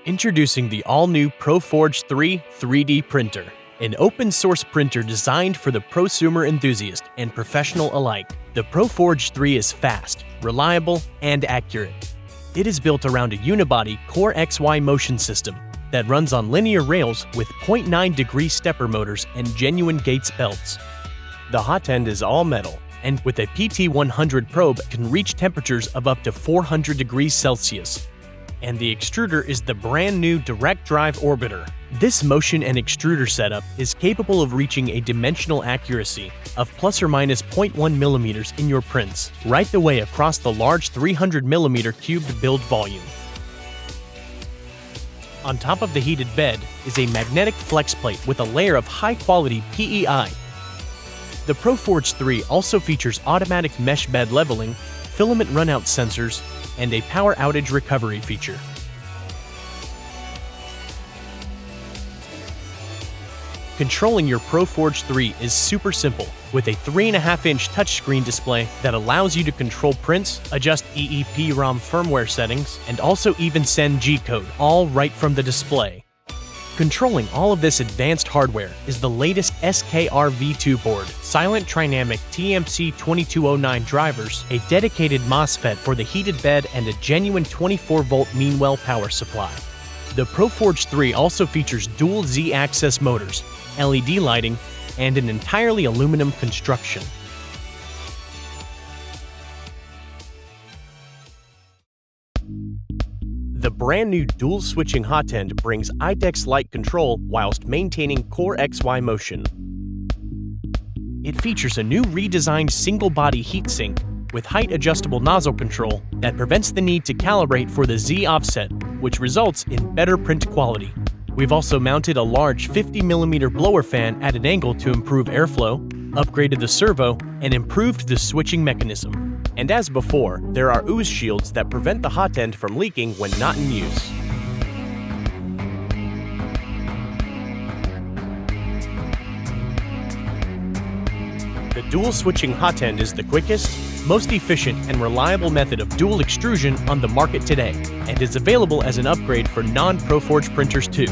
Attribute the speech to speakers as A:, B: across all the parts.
A: Introducing the all-new Proforge 3 3D printer, an open-source printer designed for the prosumer enthusiast and professional alike. The Proforge 3 is fast, reliable, and accurate. It is built around a unibody Core XY motion system that runs on linear rails with 0.9-degree stepper motors and genuine Gates belts. The Hotend is all metal, and with a PT100 probe can reach temperatures of up to 400 degrees Celsius. And the extruder is the brand new direct drive orbiter. This motion and extruder setup is capable of reaching a dimensional accuracy of plus or minus 0.1 millimeters in your prints, right the way across the large 300 millimeter cubed build volume. On top of the heated bed is a magnetic flex plate with a layer of high-quality PEI. The Proforge 3 also features automatic mesh bed leveling, filament runout sensors, and a power outage recovery feature. Controlling your Proforge 3 is super simple, with a 3.5-inch touchscreen display that allows you to control prints, adjust EEPROM firmware settings, and also even send G-code, all right from the display. Controlling all of this advanced hardware is the latest SKR V2 board, silent trinamic TMC2209 drivers, a dedicated MOSFET for the heated bed, and a genuine 24-volt Meanwell power supply. The Proforge 3 also features dual Z-axis motors, LED lighting, and an entirely aluminum construction. The brand new Dual Switching Hotend brings IDEX light control whilst maintaining Core XY motion. It features a new redesigned single-body heatsink with height-adjustable nozzle control that prevents the need to calibrate for the Z offset, which results in better print quality. We've also mounted a large 50mm blower fan at an angle to improve airflow, upgraded the servo, and improved the switching mechanism. And as before, there are ooze shields that prevent the Hotend from leaking when not in use. The Dual Switching Hotend is the quickest, most efficient, and reliable method of dual extrusion on the market today, and is available as an upgrade for non-Proforge printers too.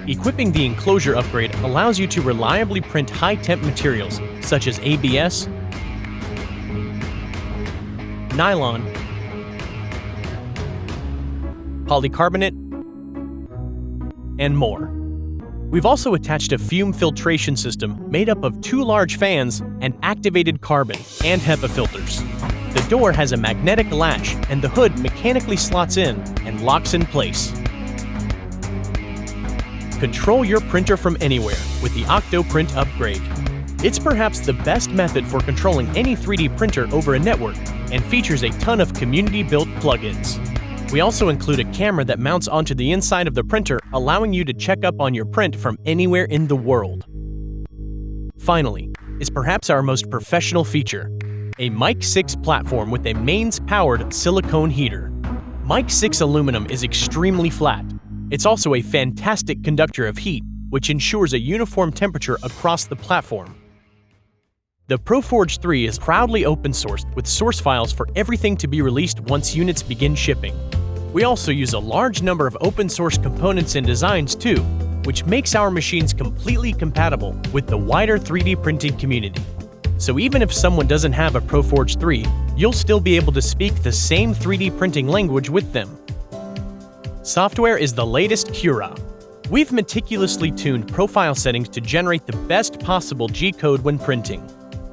A: Equipping the enclosure upgrade allows you to reliably print high-temp materials such as ABS, nylon, polycarbonate, and more. We've also attached a fume filtration system made up of 2 large fans and activated carbon and HEPA filters. The door has a magnetic latch and the hood mechanically slots in and locks in place. Control your printer from anywhere with the Octoprint upgrade. It's perhaps the best method for controlling any 3D printer over a network and features a ton of community-built plugins. We also include a camera that mounts onto the inside of the printer, allowing you to check up on your print from anywhere in the world. Finally, is perhaps our most professional feature, a Mic 6 platform with a mains-powered silicone heater. Mic 6 aluminum is extremely flat. It's also a fantastic conductor of heat, which ensures a uniform temperature across the platform. The Proforge 3 is proudly open-sourced with source files for everything to be released once units begin shipping. We also use a large number of open-source components and designs too, which makes our machines completely compatible with the wider 3D printing community. So even if someone doesn't have a Proforge 3, you'll still be able to speak the same 3D printing language with them. Software is the latest Cura. We've meticulously tuned profile settings to generate the best possible G-code when printing.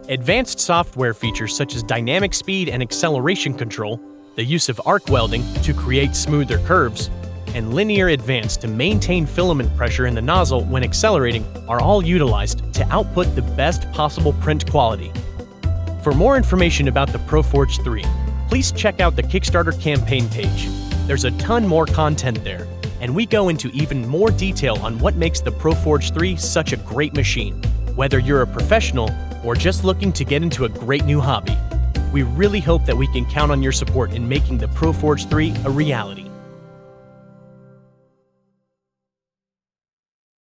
A: Advanced software features such as dynamic speed and acceleration control, the use of arc welding to create smoother curves, and linear advance to maintain filament pressure in the nozzle when accelerating are all utilized to output the best possible print quality. For more information about the Proforge 3, please check out the Kickstarter campaign page. There's a ton more content there, and we go into even more detail on what makes the Proforge 3 such a great machine. Whether you're a professional or just looking to get into a great new hobby, we really hope that we can count on your support in making the Proforge 3 a reality.